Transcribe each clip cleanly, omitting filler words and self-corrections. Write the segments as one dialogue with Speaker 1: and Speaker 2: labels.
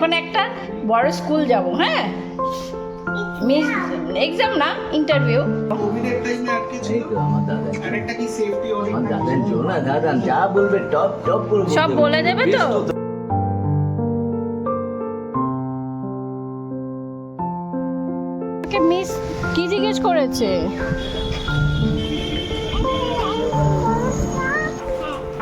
Speaker 1: এখন একটা বড় স্কুল যাব। হ্যাঁ, মিস এক্সাম না ইন্টারভিউ।
Speaker 2: কোভিডের টাইমে আটকে ছিল।
Speaker 3: এই তো আমার দাদা।
Speaker 2: আরেকটা কি সেফটি অডিট?
Speaker 3: আমার দাদার জন্য না, দাদা যা বলবে টপ টপ করে
Speaker 1: সব বলে দেবে তো? মিস কি জিজ্ঞেস করেছে?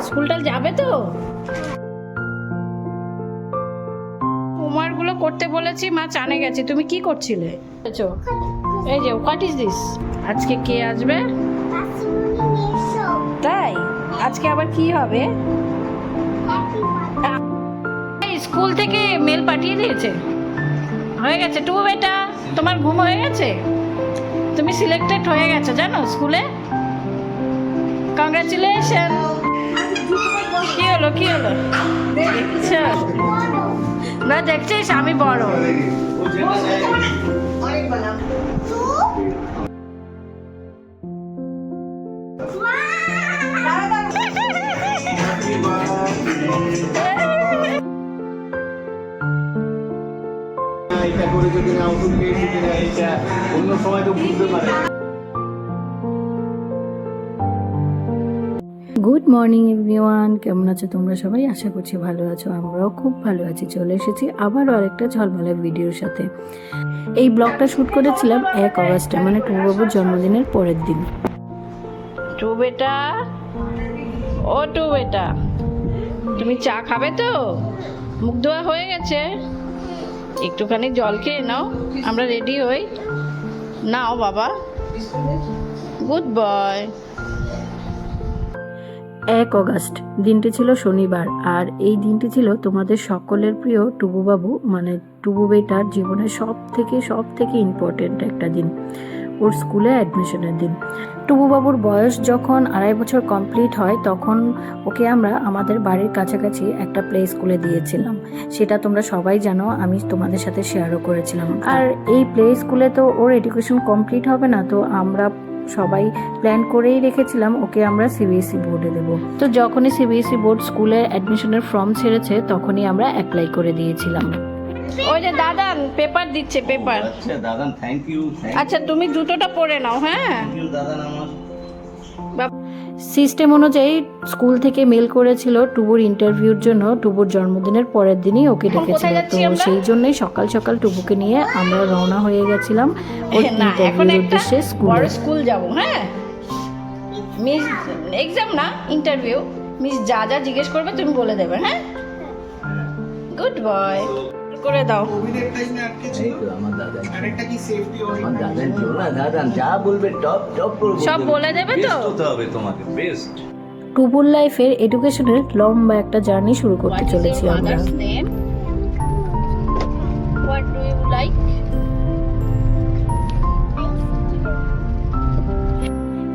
Speaker 1: স্কুলটা যাবে তো? হোমওয়ার্কগুলো করতে বলেছি, মা চানে গেছে। তুমি কি করছিলে? এই যে হোয়াট ইজ দিস? আজকে কে আসবে? তাই আজকে আবার কি হবে? স্কুল থেকে মেল পাঠিয়ে দিয়েছে। হয়ে গেছে টু বেটা, তোমার ঘুম হয়ে গেছে? তুমি সিলেক্টেড হয়ে গেছো জানো স্কুলে। কংগ্রাচুলেশন। কি হলো কি হলো? দেখছো না, দেখছিস আমি বড়।
Speaker 2: এটা করে যদি না ওষুধ খেয়েছি কিনা এটা অন্য সময় তো বুঝতে পারে।
Speaker 4: গুড মর্নিং এভরিওয়ান, কেমন আছো তোমরা সবাই? আশা করছি ভালো আছো, আমরাও খুব ভালো আছি। চলে এসেছি আবারও আরেকটা ঝলমলে ভিডিওর সাথে। এই ব্লগটা শ্যুট করেছিলাম 1 অগাস্টে, মানে টুবাবুর জন্মদিনের পরের দিন।
Speaker 1: টু বেটা, ও টু বেটা, তুমি চা খাবে তো? মুখ ধোয়া হয়ে গেছে, একটুখানি জল খেয়ে নাও, আমরা রেডি হই। নাও বাবা, গুড বয়।
Speaker 4: 1 অগাস্ট দিনটি ছিল শনিবার, আর এই দিনটি ছিল তোমাদের সকলের প্রিয় টুবুবাবু মানে টুবু বেটার জীবনের সব থেকে ইম্পর্টেন্ট একটা দিন, ওর স্কুলে অ্যাডমিশনের দিন। টুবুবাবুর বয়স যখন 2.5 বছর কমপ্লিট হয় তখন ওকে আমরা আমাদের বাড়ির কাছাকাছি একটা প্লে স্কুলে দিয়েছিলাম। সেটা তোমরা সবাই জানো, আমি তোমাদের সাথে শেয়ারও করেছিলাম। আর এই প্লে স্কুলে তো ওর এডুকেশন কমপ্লিট হবে না, তো আমরা সবাই প্ল্যান করেই রেখেছিলাম ওকে আমরা সিবিএসই বোর্ডে দেবো। তো যখনই সিবিএসই বোর্ড স্কুলের অ্যাডমিশনের ফর্ম ছেড়েছে তখনই আমরা অ্যাপ্লাই করে দিয়েছিলাম।
Speaker 1: ওই যে দাদান পেপার দিচ্ছে, পেপার।
Speaker 3: আচ্ছা দাদান, থ্যাংক ইউ।
Speaker 1: আচ্ছা তুমি জুতোটা পরে নাও। হ্যাঁ,
Speaker 3: থ্যাংক ইউ দাদান। আমার
Speaker 4: সিস্টেম অনুযায়ী স্কুল থেকে মেল করেছিল টুবুর ইন্টারভিউর জন্য, টুবুর জন্মদিনের পরের দিনই ওকে ডেকেছিল। তো সেই জন্যই সকাল সকাল টুবুকে নিয়ে আমরা রওনা হয়ে গেছিলাম ওর ইন্টারভিউর উদ্দেশ্যে স্কুলে।
Speaker 1: স্কুল যাব। হ্যাঁ, মিস এক্সাম না ইন্টারভিউ, মিস যা যা জিজ্ঞেস করবে তুমি বলে দেবে। হ্যাঁ, গুড বয়। করে দাও।
Speaker 2: কোভিডের টাইমে আটকে
Speaker 3: এই
Speaker 2: ছিল।
Speaker 3: তো আমার দাদা।
Speaker 2: আরেকটা কি সেফটি অডিট?
Speaker 3: আমার দাদার জন্য না, দাদা যা বলবে টপ টপ করে
Speaker 1: সব বলে দেবে তো?
Speaker 3: বেস্ট হতে হবে তোমাকে, বেস্ট।
Speaker 4: টুবুর লাইফের এডুকেশনের লম্বা একটা জার্নি শুরু করতে চলেছি আমরা।
Speaker 1: What do you like?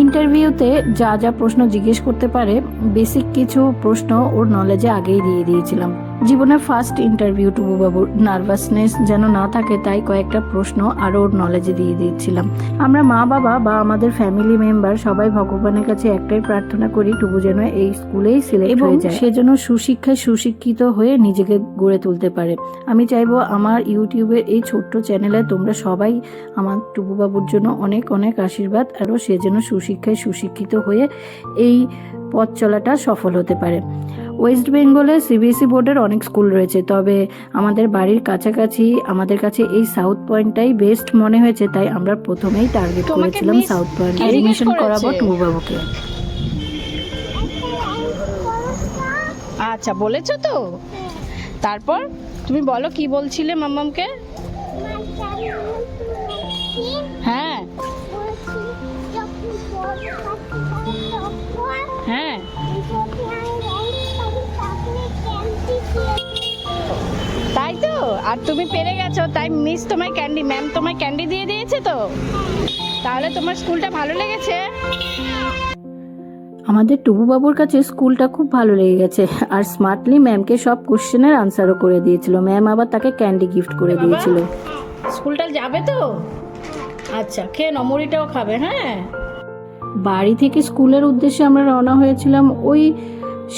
Speaker 4: ইন্টারভিউতে যা যা প্রশ্ন জিজ্ঞেস করতে পারে বেসিক কিছু প্রশ্ন ওর নলেজে আগেই দিয়ে দিয়েছিলাম। জীবনের ফার্স্ট ইন্টারভিউ টুবুবাবুর, নার্ভাসনেস যেন না থাকে তাই কয়েকটা প্রশ্ন আরও ওর নলেজে দিয়ে দিয়েছিলাম। আমরা মা বাবা বা আমাদের ফ্যামিলি মেম্বার সবাই ভগবানের কাছে একটাই প্রার্থনা করি টুবু যেন এই স্কুলেই সিলেক্ট হয়ে যায়, সে যেন সুশিক্ষায় সুশিক্ষিত হয়ে নিজেকে গড়ে তুলতে পারে। আমি চাইবো আমার ইউটিউবের এই ছোট্ট চ্যানেলে তোমরা সবাই আমার টুবুবাবুর জন্য অনেক অনেক আশীর্বাদ, আরও সে যেন সুশিক্ষায় সুশিক্ষিত হয়ে এই পথ চলাটা সফল হতে পারে। ওয়েস্ট বেঙ্গলে সিবিএসই বোর্ডের অনেক স্কুল রয়েছে, তবে আমাদের বাড়ির কাছাকাছি আমাদের কাছে এই সাউথ পয়েন্টটাই বেস্ট মনে হয়েছে, তাই আমরা প্রথমেই টার্গেট করেছিলাম সাউথ পয়েন্ট এডমিশন করাবো টুবুবাবুকে।
Speaker 1: আচ্ছা বলেছো তো? তারপর তুমি বলো কি বলছিলে মাম্মামকে? হ্যাঁ হ্যাঁ, তাই তো। আর তুমি পেরে গেছো, তাই মিস তোমায় ক্যান্ডি, ম্যাম তোমায় ক্যান্ডি দিয়ে দিয়েছে তো? তাহলে তোমার স্কুলটা ভালো লেগেছে?
Speaker 4: আমাদের টুবুবাবুর কাছে স্কুলটা খুব ভালো লেগে গেছে, আর স্মার্টলি ম্যামকে সব কোশ্চেনের আনসারও করে দিয়েছিল। ম্যাম আবার তাকে ক্যান্ডি গিফট করে দিয়েছিল।
Speaker 1: স্কুলটা যাবে তো? আচ্ছা খেয়ে নাও, মুড়িটাও খাবে। হ্যাঁ,
Speaker 4: বাড়ি থেকে স্কুলের উদ্দেশ্যে আমরা রওনা হয়েছিলাম ওই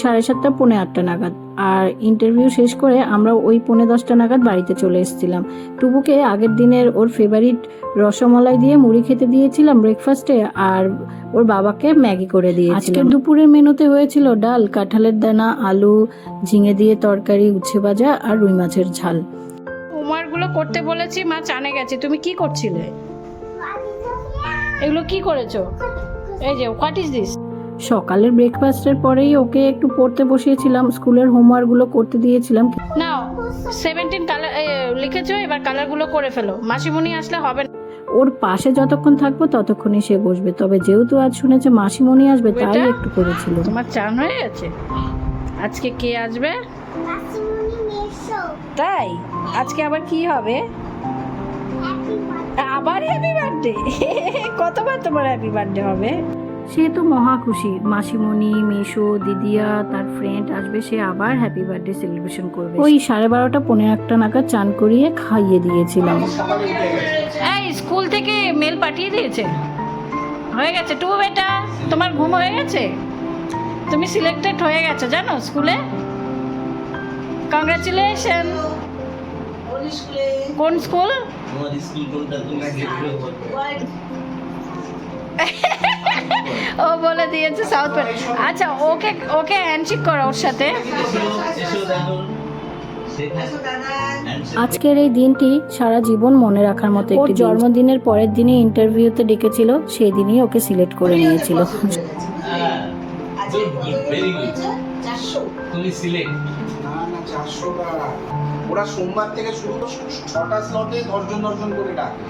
Speaker 4: 7:30 পৌনে 8 নাগাদ। আর ইন্টারভিউ শেষ করে আমরা ওই 10:45 নাগাদ বাড়িতে চলে এসেছিলাম। টুবুকে আগের দিনের ওর ফেভারিট রসমালাই দিয়ে মুড়ি খেতে দিয়েছিলাম ব্রেকফাস্টে, আর ওর বাবাকে ম্যাগি করে দিয়েছিলাম। আজকের দুপুরের মেনুতে হয়েছিল ডাল, কাঁঠালের দানা, আলু, ঝিঙে দিয়ে তরকারি, উচ্ছে ভাজা আর রুই মাছের ঝাল।
Speaker 1: হোমওয়ার্কগুলো করতে বলেছি, মা চানে গেছে। তুমি কি করছিলে? এগুলো কি করেছো? এই যে হোয়াট ইজ দিস?
Speaker 4: সকালের ব্রেকফাস্টের পরেই ওকে একটু পড়তে বসিয়েছিলাম, স্কুলের হোমওয়ার্কগুলো করতে দিয়েছিলাম।
Speaker 1: নাও 17 কালার লিখেছো, এবার কালারগুলো করে ফেলো। মাসিমণি আসলে হবে না।
Speaker 4: ওর পাশে যতক্ষণ থাকবো ততক্ষণই সে বসবে, তবে যেহেতু আজ শুনেছে মাসিমণি আসবে তাই
Speaker 1: বেটা?
Speaker 4: একটু করেছিল।
Speaker 1: তোমার চান হয়ে গেছে? আজকে কে আসবে? তাই আজকে আবার কি হবে? আবার হ্যাপি বার্থডে? কতবার তোমার হ্যাপি বার্থডে হবে?
Speaker 4: সে তো মহা খুশি, মাসিমণি, মেশো, দিদিয়া, তার ফ্রেন্ড আসবে, সে আবার হ্যাপি বার্থডে সেলিব্রেশন করবে। ওই 12:30 পৌনে 1টা নাগাদ চান করিয়ে খাইয়ে দিয়েছিলাম।
Speaker 2: সকালে উঠে গেছে।
Speaker 1: এই স্কুল থেকে মেল পাঠিয়ে দিয়েছে? হয়ে গেছে টু বেটা, তোমার ঘুম হয়ে গেছে? তুমি সিলেক্টেড হয়ে গেছো জানো স্কুলে। কংগ্রাচুলেশন। কোন স্কুল?
Speaker 3: তোমার স্কুল কোনটা তুমি সিলেক্ট করবে?
Speaker 1: ও বলে দিয়েছে সাউথ। আচ্ছা ওকে ওকে হ্যান্ডশেক করো ওর সাথে।
Speaker 3: এসো দেখো
Speaker 4: আজকের এই দিনটি সারা জীবন মনে রাখার মতো একটি দিন। জন্মদিনের পরের দিনে ইন্টারভিউতে ডেকেছিল, সেই দিনই ওকে সিলেক্ট করে নিয়েছিল।
Speaker 3: ভেরি গুড, তুমি সিলেক্ট।
Speaker 2: না 400 টাকা। ওরা সোমবার থেকে শুরু তো 6টা স্লটে 10 জন করে ডাকে।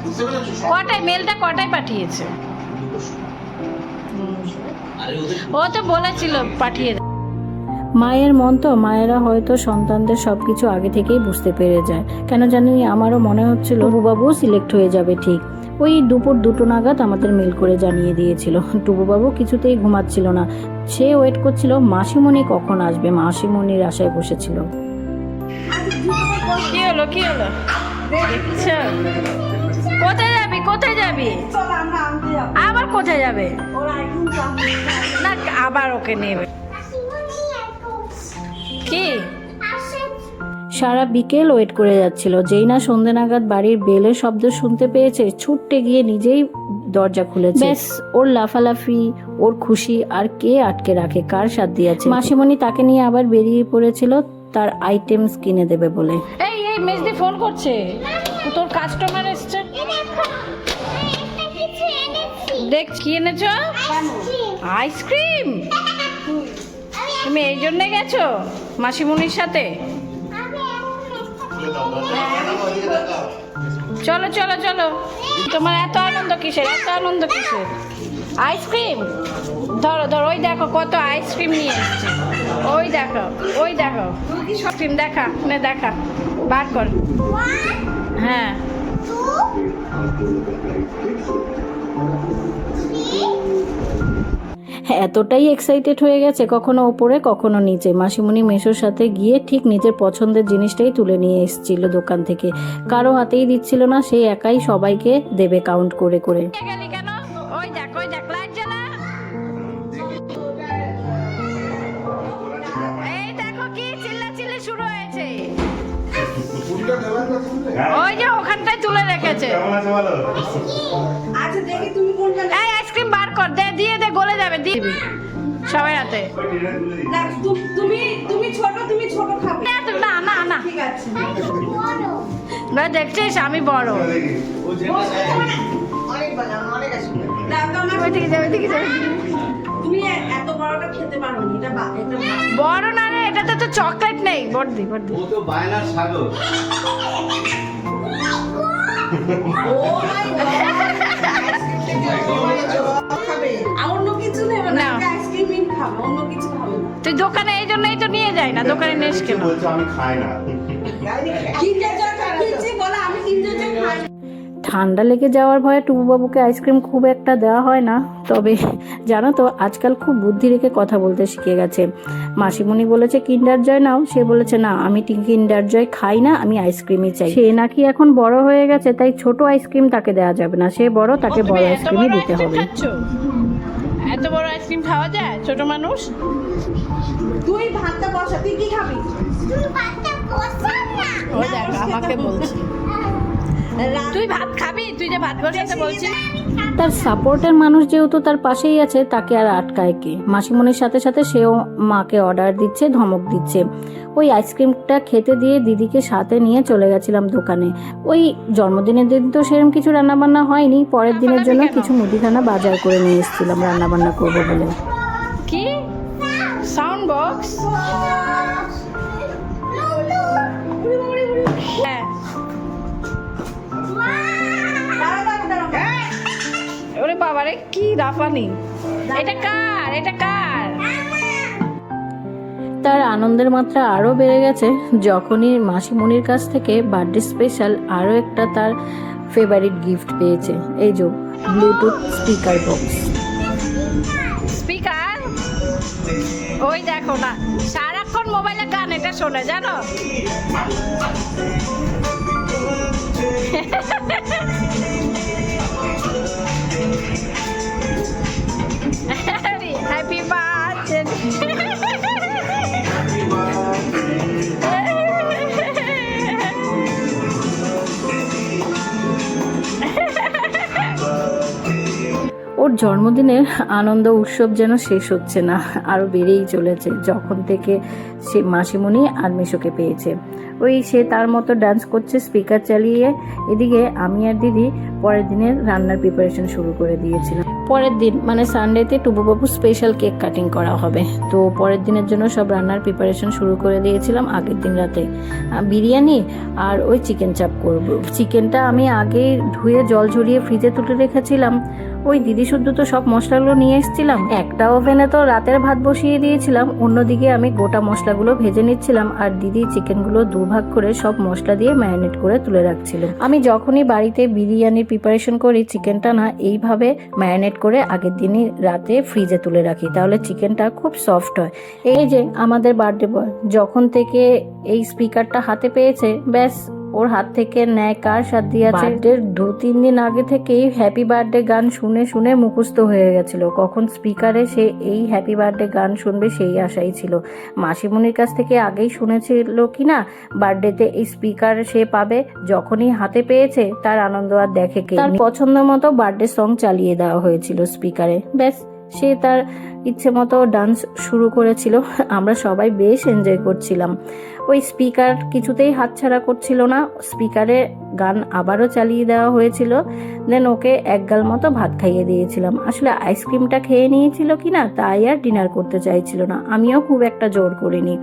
Speaker 2: বুঝতে পেরেছো?
Speaker 1: কটায় মেলটা কটায় পাঠিয়েছে?
Speaker 3: আরে ওদের
Speaker 1: ও তো বলেছিল পাঠিয়ে দাও।
Speaker 4: মায়ের মন তো, মায়েরা হয়তো সন্তানদের সবকিছু আগে থেকেই বুঝতে পেরে যায়। কেন জানি আমারও মনে হচ্ছিল টুবুবাবু সিলেক্ট হয়ে যাবে ঠিক। ওই দুপুর 2টো নাগাদ আমাদের মেল করে জানিয়ে দিয়েছিল। টুবুবাবু কিছুতেই ঘুমাচ্ছিল না, সে ওয়েট করছিল মাসিমণি কখন আসবে, মাসিমণির আশায় বসেছিল।
Speaker 1: কি হলো কি হলো? দেখছো? কোথায় যাবি কোথায় যাবি? আবার কোথায় যাবে? না আবার ওকে নেবে কি?
Speaker 4: সারা বিকেল ওয়েট করে যাচ্ছিল, যেই না সন্ধ্যে নাগাদ বাড়ির বেলের শব্দ শুনতে পেয়েছে, ছুটতে গিয়ে নিজেই দরজা খুলেছে। ব্যাস, ওর লাফালাফি, ওর খুশি আর কে আটকে রাখে, কার সাথ দিয়েছে। মাসিমণি তাকে নিয়ে আবার বেরিয়ে পড়েছিল তার আইটেমস কিনে দেবে বলে।
Speaker 1: এই এই মেজদি ফোন করছে, তোর কাস্টমার এসছে। দেখ কি এনেছো? আইসক্রিম। তুমি এই জন্য গেছো মাসিমণির সাথে? চলো চলো চলো, তোমার এত আনন্দ কিসের, এত আনন্দ কিসের? আইসক্রিম ধরো ধরো, ওই দেখো কত আইসক্রিম নিয়ে এসছে। ওই দেখো ওই দেখো আইসক্রিম, দেখা নে দেখা, বার কর। হ্যাঁ
Speaker 4: এতটাই এক্সাইটেড হয়ে গেছে, কখনো ওপরে কখনো নিচে। মাসিমণি মেশোর সাথে গিয়ে ঠিক নিজের পছন্দের জিনিসটাই তুলে নিয়ে এসেছিল দোকান থেকে, কারো হাতেই দিচ্ছিল না, সেই একাই সবাইকে দেবে কাউন্ট করে করে।
Speaker 1: গেলি কেন? ওই দেখ ওই দেখ, লাইট জ্বালা। এই দেখো কি চিল্লাচিল্লি শুরু হয়েছে। ওই যে ওখানটায় তুলে রেখেছে।
Speaker 5: আচ্ছা দেখি তুমি কোনটা
Speaker 1: এই আইসক্রিম বার কর, দে দিয়ে দে, গলে যাবে, দিবি সবাই হাতে।
Speaker 5: না, তুমি তুমি ছোট খাবে।
Speaker 1: না না না,
Speaker 5: ঠিক আছে।
Speaker 1: না দেখছিস আমি বড়।
Speaker 5: অনেক বানানো, অনেক আছে। না তো আমার
Speaker 1: ওইদিকে যাবে ওইদিকে যাবে।
Speaker 5: তুমি এত বড়টা খেতে পারো না, এটা এটা
Speaker 1: বড় না রে, এটাতে তো চকলেট নেই। বড়দি বড়দি।
Speaker 3: ও তো বায়নার সাগর।
Speaker 5: ও মাই গড খাবে। আর অন্য কিছু নেবে না,
Speaker 1: না।
Speaker 5: আইসক্রিমই খাবে, অন্য কিছু খাবে না।
Speaker 1: তুই দোকানে এই জন্যই তো নিয়ে যাই না, দোকানে নেস কেন?
Speaker 2: বলছো আমি খাই না।
Speaker 5: কিনতে যাওয়া কিনছি বলে আমি কিনতে যাই খাই।
Speaker 4: ঠান্ডা লেগে যাওয়ার ভয়ে টুবুবাবুকে আইসক্রিম খুব একটা দেওয়া হয় না, তবে জানো তো আজকাল খুব বুদ্ধি রেখে কথা বলতে শিখে গেছে। মাসিমণি বলেছে কিন্ডার জয় নাও, সে বলেছে না আমি কিন্ডার জয় খাই না, আমি আইসক্রিমই চাই। সে নাকি এখন বড় হয়ে গেছে, তাই ছোট আইসক্রিম তাকে দেওয়া যাবে না, সে বড়, তাকে বড় আইসক্রিমই দিতে হবে।
Speaker 1: এত বড় আইসক্রিম খাওয়া যায় ছোট মানুষ?
Speaker 5: তুই ভাতটা বসা, তুই কি
Speaker 1: তুই ভাত খাবি? তুই যে ভাত বসাতে বলছিস।
Speaker 4: তার সাপোর্টের মানুষ যেহেতু তার পাশেই আছে, তাকে আর আটকায় কে? মাসিমণির সাথে সাথে সেও মাকে অর্ডার দিচ্ছে, ধমক দিচ্ছে। ওই আইসক্রিমটা খেতে দিয়ে দিদিকে সাথে নিয়ে চলে গেছিলাম দোকানে। ওই জন্মদিনের দিন তো সেরকম কিছু রান্নাবান্না হয়নি, পরের দিনের জন্য কিছু মুদিখানা বাজার করে নিয়ে এসেছিলাম রান্নাবান্না করবো বলে।
Speaker 1: কি সাউন্ড বক্স? হ্যাঁ, ওরে বাবারে কি রাফানি! এটা কার? এটা কার?
Speaker 4: তার আনন্দের মাত্রা আরও বেড়ে গেছে যখনই মাসিমণির কাছ থেকে বার্থডে স্পেশাল আরও একটা তার ফেভারিট গিফট পেয়েছে। এই যে ব্লুটুথ স্পিকার বক্স।
Speaker 1: স্পিকার? ওই দেখো না, সারাক্ষণ মোবাইলে গান এটা শোনে, জানো? Happy birthday.
Speaker 4: ওর জন্মদিনের আনন্দ উৎসব যেন শেষ হচ্ছে না, আরও বেড়েই চলেছে যখন থেকে সে মাসিমণি আর মেশোকে পেয়েছে। ওই সে তার মতো ডান্স করছে স্পিকার চালিয়ে, এদিকে আমি আর দিদি পরের দিনের রান্নার প্রিপারেশন শুরু করে দিয়েছিলাম। পরের দিন মানে সানডেতে টুবুবাবু স্পেশাল কেক কাটিং করা হবে, তো পরের দিনের জন্য সব রান্নার প্রিপারেশন শুরু করে দিয়েছিলাম আগের দিন রাতে। বিরিয়ানি আর ওই চিকেন চাপ করব। চিকেনটা আমি আগে ধুয়ে জল ঝরিয়ে ফ্রিজে তুলে রেখেছিলাম। ওই দিদি শুদ্ধ তো সব মশলাগুলো নিয়ে এসেছিলাম, একটা ওভেনে তো রাতের ভাত বসিয়ে দিয়েছিলাম, অন্যদিকে আমি গোটা মশলাগুলো ভেজে নিচ্ছিলাম আর দিদি চিকেনগুলো দুভাগ করে সব মশলা দিয়ে ম্যারিনেট করে তুলে রাখছিল। আমি যখনই বাড়িতে বিরিয়ানির প্রিপারেশন করি, চিকেনটা না এইভাবে ম্যারিনেট করে আগের দিনই রাতে ফ্রিজে তুলে রাখি, তাহলে চিকেনটা খুব সফট হয়। এই যে আমাদের বার্থডে বয় যখন থেকে এই স্পিকারটা হাতে পেয়েছে, ব্যাস ওর হাত থেকে নেয় কার সাথ দিয়ে আছে। 2-3 দিন আগে থেকেই হ্যাপি বার্থডে গান শুনে শুনে মুখস্থ হয়ে গেছিল। কখন স্পিকারে সে এই হ্যাপি বার্থডে গান শুনবে সেই আশাই ছিল। মাসিমণির কাছ থেকে আগেই শুনেছিল কিনা বার্থডেতে এই স্পিকার সে পাবে, যখনই হাতে পেয়েছে তার আনন্দ আর দেখে কে। তার পছন্দ মতো বার্থডে সং চালিয়ে দেওয়া হয়েছিল স্পিকারে, ব্যাস সে তার ইচ্ছে মতো ডান্স শুরু করেছিল। আমরা সবাই বেশ এনজয় করছিলাম। ওই স্পিকার কিছুতেই হাতছাড়া করছিল না, স্পিকারে গান আবারও চালিয়ে দেওয়া হয়েছিল। দেন ওকে এক গাল মতো ভাত খাইয়ে দিয়েছিলাম। আসলে আইসক্রিমটা খেয়ে নিয়েছিল কিনা তাই আর ডিনার করতে চাইছিল না, আমিও খুব একটা জোর করিনি।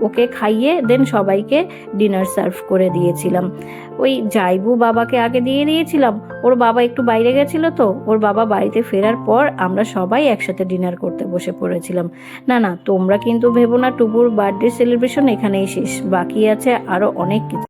Speaker 4: ওকে খাইয়ে দেন সবাইকে ডিনার সার্ভ করে দিয়েছিলাম। ওই জাইবু বাবাকে আগে দিয়ে দিয়েছিলাম, ওর বাবা একটু বাইরে গেছিল, তো ওর বাবা বাড়িতে ফেরার পর আমরা সবাই একসাথে ডিনার করতে বসে পড়েছিলাম। না না, তোমরা কিন্তু ভেবো না টুবুর বার্থডে সেলিব্রেশন এখানেই শেষ, বাকি আছে আরো অনেক কিছু।